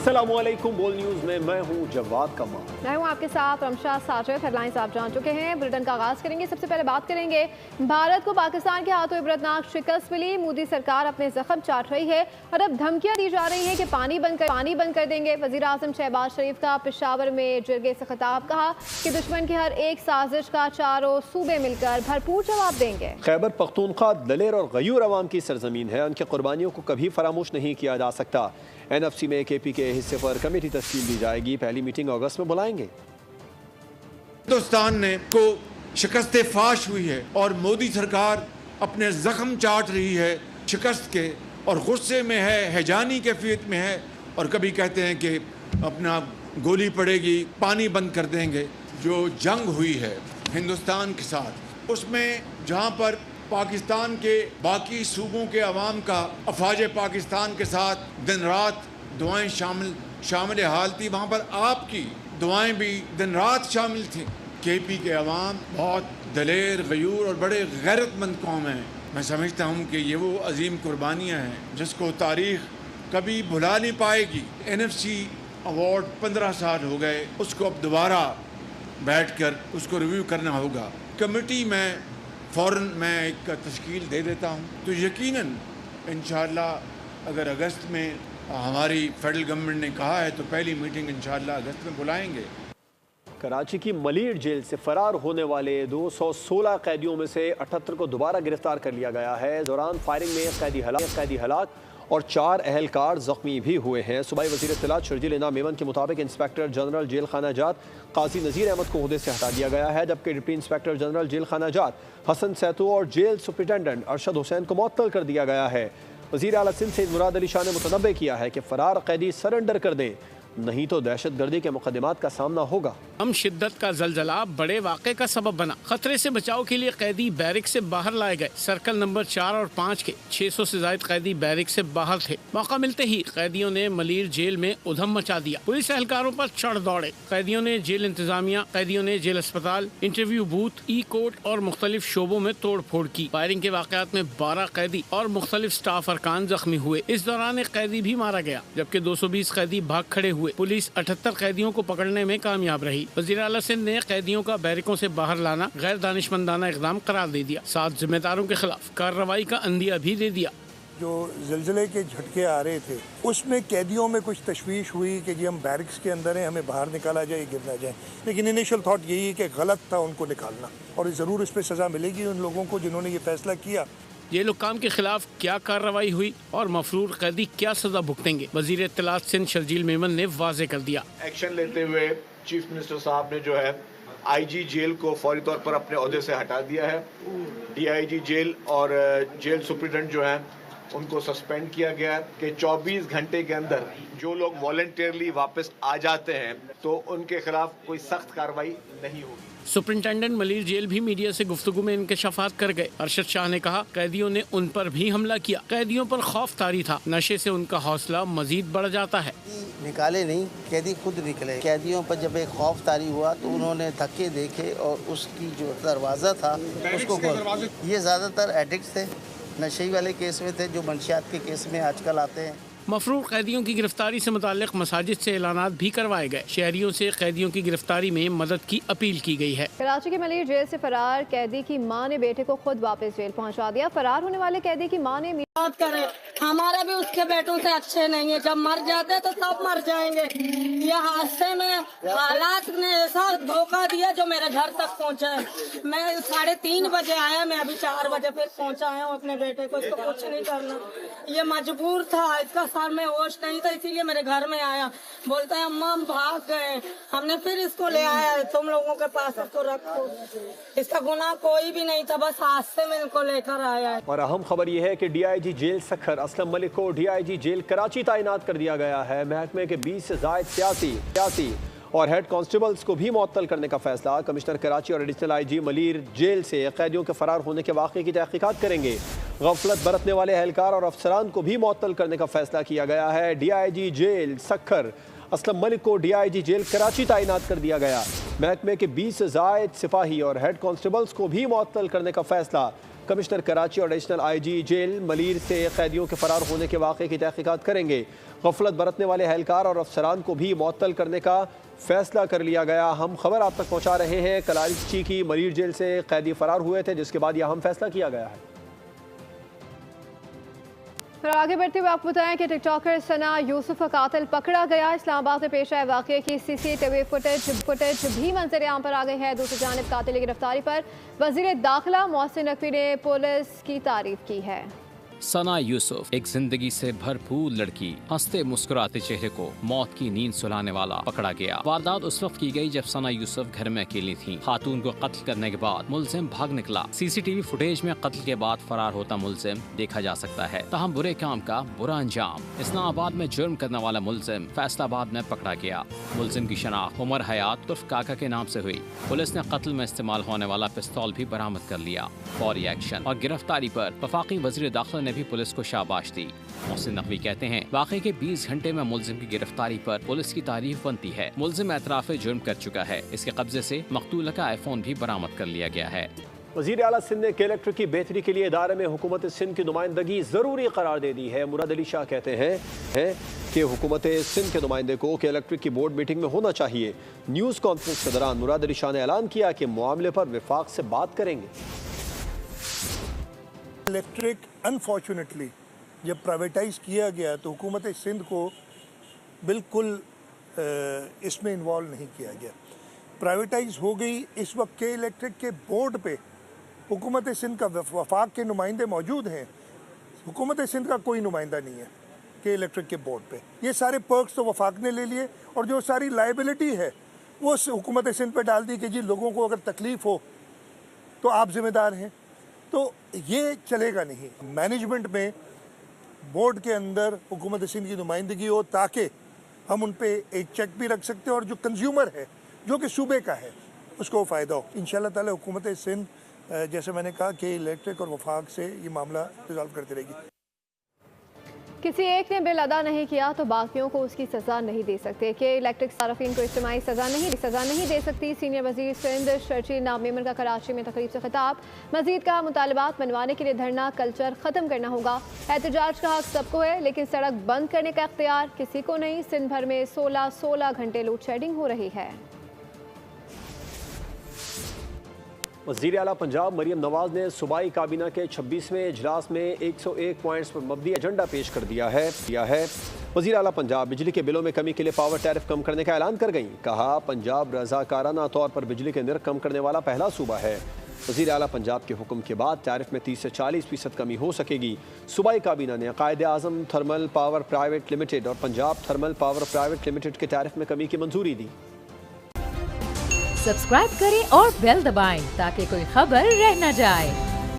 अस्सलामुअलैकुम। बोल न्यूज़ में मैं हूं जवाद कमा। मैं हूं आपके साथ रमशा साजिद। हेडलाइंस आप जान चुके हैं, बुलेटिन का आगाज करेंगे। सबसे पहले बात करेंगे, भारत को पाकिस्तान के हाथों इबरतनाक शिकस्त मिली। मोदी सरकार अपने जख्म चाट रही है और अब धमकियां दी जा रही हैं कि पानी बंद कर देंगे। वजीर आजम शहबाज शरीफ का पेशावर में जरगे से खिताब, कहा कि दुश्मन की हर एक साजिश का चारों सूबे मिलकर भरपूर जवाब देंगे। खैबर पख्तूनख्वा दलेर और गयूर अवाम की सरजमीन है, उनकी कुर्बानियों को कभी फरामोश नहीं किया जा सकता। NFC में KP के हिस्से पर कमेटी तश्कील दी जाएगी। पहली मीटिंग अगस्त में बुलाएंगे। हिंदुस्तान ने को शिकस्त फाश हुई है और मोदी सरकार अपने जख्म चाट रही है शिकस्त के, और गुस्से में है, हैजानी कैफियत में है, और कभी कहते हैं कि अपना गोली पड़ेगी, पानी बंद कर देंगे। जो जंग हुई है हिंदुस्तान के साथ, उसमें जहाँ पर पाकिस्तान के बाकी सूबों के अवाम का अफवाज पाकिस्तान के साथ दिन रात दुआएं शामिल हाल थी, वहाँ पर आपकी दुआएं भी दिन रात शामिल थी। KP के अवाम बहुत दलेर, गयूर और बड़े गैरतमंद कौम हैं। मैं समझता हूँ कि ये वो अजीम कुर्बानियाँ हैं जिसको तारीख़ कभी भुला नहीं पाएगी। NFC अवार्ड 15 साल हो गए, उसको अब दोबारा बैठ कर उसको रिव्यू करना होगा। कमेटी में फ़ौरन मैं एक तश्कील दे देता हूँ, तो यकीनन इंशाअल्लाह अगर अगस्त में हमारी फेडरल गवर्नमेंट ने कहा है तो पहली मीटिंग इंशाअल्लाह अगस्त में बुलाएंगे। कराची की मलीर जेल से फरार होने वाले 216 कैदियों में से 78 को दोबारा गिरफ्तार कर लिया गया है। दौरान फायरिंग में एक कैदी हलाक और 4 अहलकार जख्मी भी हुए हैं। सूबाई वज़ीर इत्तलात शर्जील इनाम मेमन के मुताबिक इंस्पेक्टर जनरल जेल खाना जात काजी नज़ीर अहमद को ओहदे से हटा दिया गया है, जबकि डिप्टी इंस्पेक्टर जनरल जेल खाना जात हसन सैतू और जेल सुपरिटेंडेंट अरशद हुसैन को मुअत्तल कर दिया गया है। वज़ीर आला सिंध सैयद मुराद अली शाह ने मुतनब्बे किया है कि फ़रार कैदी सरेंडर कर दें, नहीं तो दहशतगर्दी के मुकदमात का सामना होगा। कम शिद्दत का जलजला बड़े वाक़े का सबब बना। खतरे से बचाव के लिए कैदी बैरिक से बाहर लाए गए। सर्कल नंबर 4 और 5 के 600 से ज्यादा कैदी बैरिक से बाहर थे। मौका मिलते ही कैदियों ने मलीर जेल में उधम मचा दिया। पुलिस एहलकारों पर चढ़ दौड़े। कैदियों ने जेल इंतजामिया, कैदियों ने जेल अस्पताल, इंटरव्यू बूथ, कोर्ट और मुख्तलिफ शोबों में तोड़ फोड़ की। फायरिंग के वाकयात में 12 कैदी और मुख्तलिफ स्टाफ अरकान जख्मी हुए। इस दौरान एक कैदी भी मारा गया, जबकि 220 कैदी भाग खड़े हुए। पुलिस 78 कैदियों को पकड़ने में कामयाब रही। वज़ीर आला सिंध ने कैदियों का बैरिकों से बाहर लाना गैर दानिशमंदाना इक़दाम करार दे दिया। 7 जिम्मेदारों के खिलाफ कार्रवाई का अंदिया भी दे दिया। जो ज़िलज़िले के झटके आ रहे थे उसमें कैदियों में कुछ तशवीश हुई कि जी हम बैरिक्स के अंदर हैं, हमें बाहर निकाला जाए, गिर ना जाए। लेकिन इनिशियल थॉट यही है कि गलत था उनको निकालना, और ज़रूर इस पर सज़ा मिलेगी उन लोगों को जिन्होंने ये फैसला किया। जेल हुक्काम के खिलाफ क्या कार्रवाई हुई और मफरूर कैदी क्या सजा भुगतेंगे, वज़ीर इत्तलात सिंध शर्जील मेमन ने वाज़े कर दिया। एक्शन लेते हुए चीफ मिनिस्टर साहब ने जो है IG जेल को फौरी तौर पर अपने ओहदे से हटा दिया है। DIG जेल और जेल सुप्रिटेंडेंट जो है उनको सस्पेंड किया गया है कि 24 घंटे के अंदर जो लोग वॉलंटियरली वापस आ जाते हैं तो उनके खिलाफ कोई सख्त कार्रवाई नहीं होगी। सुपरिटेंडेंट मलीर जेल भी मीडिया से गुफ्तगू में इंकशाफात कर गए। अरशद शाह ने कहा कैदियों ने उन पर भी हमला किया। कैदियों पर खौफ तारी था, नशे से उनका हौसला मजीद बढ़ जाता है। निकाले नहीं, कैदी खुद निकले। कैदियों पर जब एक खौफ तारी हुआ तो उन्होंने धक्के देखे और उसकी जो दरवाज़ा था उसको खोल। ये ज़्यादातर एडिक्ट थे, नशे वाले केस में थे, जो मंशियात के केस में आजकल आते हैं। मफरूर कैदियों की गिरफ्तारी से मुताल्लिक मसाजिद से ऐलानात भी करवाए गए। शहरियों से कैदियों की गिरफ्तारी में मदद की अपील की गई है। कराची के मलीर जेल से फरार कैदी की मां ने बेटे को खुद वापस जेल पहुंचा दिया। फरार होने वाले कैदी की मां ने करे हमारे भी उसके बेटों से अच्छे नहीं है, जब मर जाते तो सब मर जाएंगे। ये हादसे में हालात ने ऐसा धोखा दिया जो मेरे घर तक पहुंचा है। मैं 3:30 बजे आया, मैं अभी 4 बजे फिर पहुंचा आया हूँ अपने बेटे को। इसको कुछ नहीं करना, ये मजबूर था, इसका सर में होश नहीं था, इसीलिए मेरे घर में आया। बोलता है अम्मा हम भाग गए। हमने फिर इसको ले आया, तुम लोगों के पास इसको रखो। इसका गुनाह कोई भी नहीं था, बस हादसे में इनको लेकर आया है। और अहम खबर यह है कि DIG जेल सखर असलम मलिक को DIG जेल कराची तैनात कर दिया गया है। महकमे के 20 से ज़ायद सियासी और हेड कांस्टेबल्स को भी मुअत्तल करने का फैसला। कमिश्नर कराची और एडिशनल IG मलीर जेल से कैदियों के फरार होने के वाक़े की तहकीकात करेंगे। गफलत बरतने वाले एहलकार और अफसरान को भी मुअत्तल करने का फैसला किया गया है। DIG जेल सखर असलम मलिक को DIG जेल कराची तैनात कर दिया गया। महकमे के 20 से ज़ायद सिपाही और हेड कांस्टेबल्स को भी मुअत्तल करने का फैसला कमिश्नर कराची और एडिशनल IG जेल मलीर से कैदियों के फरार होने के वाक़े की तहकीकात करेंगे। गफलत बरतने वाले एहलकार और अफसरान को भी मुअत्तल करने का फैसला कर लिया गया। हम खबर आप तक पहुँचा रहे हैं। कराची की मलीर जेल से कैदी फरार हुए थे, जिसके बाद यह अहम फैसला किया गया है। और आगे बढ़ते हुए आपको बताएं कि टिकटॉकर सना यूसुफ का कातिल पकड़ा गया। इस्लामाबाद में पेश आए वाक़े की CCTV फुटेज भी मंजर-ए-आम पर आ गई है। दूसरी जानिब कातिल की गिरफ्तारी पर वज़ीर दाखिला मोहसिन नकवी ने पुलिस की तारीफ की है। सना यूसुफ एक जिंदगी से भरपूर लड़की, हंसते मुस्कुराते चेहरे को मौत की नींद सुलाने वाला पकड़ा गया। वारदात उस वक्त की गई जब सना यूसुफ घर में अकेली थी। खातून को कत्ल करने के बाद मुलजिम भाग निकला। CCTV फुटेज में कत्ल के बाद फरार होता मुलजिम देखा जा सकता है। तहम बुरे काम का बुरा अंजाम। इस्लामाबाद में जुर्म करने वाला मुलजिम फैसलाबाद में पकड़ा गया। मुलजिम की शनाख्त उमर हयात उर्फ काका के नाम से हुई। पुलिस ने कत्ल में इस्तेमाल होने वाला पिस्तौल भी बरामद कर लिया। फौरी एक्शन और गिरफ्तारी पर वफाकी वज़ीर दाखिला ने भी पुलिस को शाबाश दी। मोहसिन नकवी कहते हैं वाक़े के 20 घंटे में मुलजिम की गिरफ्तारी पर पुलिस की तारीफ बनती है। मुलजिम एतराफ़ जुर्म कर चुका है। इसके कब्जे से मकतूल का iPhone भी बरामद कर लिया गया है। वज़ीर आला सिंध ने कलेक्टर की बेहतरी के लिए इदारे में हुकूमत सिंध की नुमाइंदगी ज़रूरी करार दे दी है। मुराद अली शाह कहते हैं कि हुकूमत सिंध के नुमाइंदे को कलेक्टर की बोर्ड मीटिंग में होना चाहिए। न्यूज़ कॉन्फ्रेंस के दौरान मुराद अली शाह ने ऐलान किया कि मामले पर विफाक से बात करेंगे। इलेक्ट्रिक अनफॉर्चुनेटली जब प्राइवेटाइज किया गया तो हुकूमत सिंध को बिल्कुल इसमें इन्वॉल्व नहीं किया गया। प्राइवेटाइज हो गई। इस वक्त के इलेक्ट्रिक के बोर्ड पे हुकूमत सिंध का वफाक के नुमाइंदे मौजूद हैं। हुकूमत सिंध का कोई नुमाइंदा नहीं है के इलेक्ट्रिक के बोर्ड पे। ये सारे पर्क्स तो वफाक ने ले लिए और जो सारी लाइबिलिटी है वो हुकूमत सिंध पे डाल दी कि जी लोगों को अगर तकलीफ हो तो आप जिम्मेदार हैं। तो ये चलेगा नहीं। मैनेजमेंट में बोर्ड के अंदर हुकूमत सिंध की नुमाइंदगी हो ताकि हम उन पे एक चेक भी रख सकते हैं और जो कंज्यूमर है जो कि सूबे का है उसको फ़ायदा हो। इंशाल्लाह ताला हुकूमत सिंध जैसे मैंने कहा कि इलेक्ट्रिक और वफाक से ये मामला रिजॉल्व करती रहेगी। किसी एक ने बिल अदा नहीं किया तो बाकियों को उसकी सज़ा नहीं दे सकते कि इलेक्ट्रिक सार्फिन को इज्तिमाई सज़ा नहीं दे सकती। सीनियर वज़ीर सिंध शर्जील नामेमर का कराची में तकरीब से खिताब। मज़ीद का मुतालबात मनवाने के लिए धरना कल्चर ख़त्म करना होगा। एहतजाज का हक सबको है लेकिन सड़क बंद करने का इख्तियार किसी को नहीं। सिंध भर में 16 घंटे लोड शेडिंग हो रही है। वज़ीर आला पंजाब मरियम नवाज ने सूबाई काबीना के 26वें इजलास में 101 पॉइंट्स पर मबनी एजेंडा पेश कर दिया है। वज़ीर आला पंजाब बिजली के बिलों में कमी के लिए पावर टैरिफ कम करने का ऐलान कर गई। कहा पंजाब रज़ाकाराना तौर पर बिजली के निर्ख कम करने वाला पहला सूबा है। वज़ीर आला पंजाब के हुक्म के बाद टैरिफ में 30 से 40% कमी हो सकेगी। सूबाई काबीना ने कायदे आज़म थर्मल पावर प्राइवेट लिमिटेड और Punjab thermal power private limited के टैरिफ में कमी की मंजूरी दी। सब्सक्राइब करें और बेल दबाएं ताकि कोई खबर रह न जाए।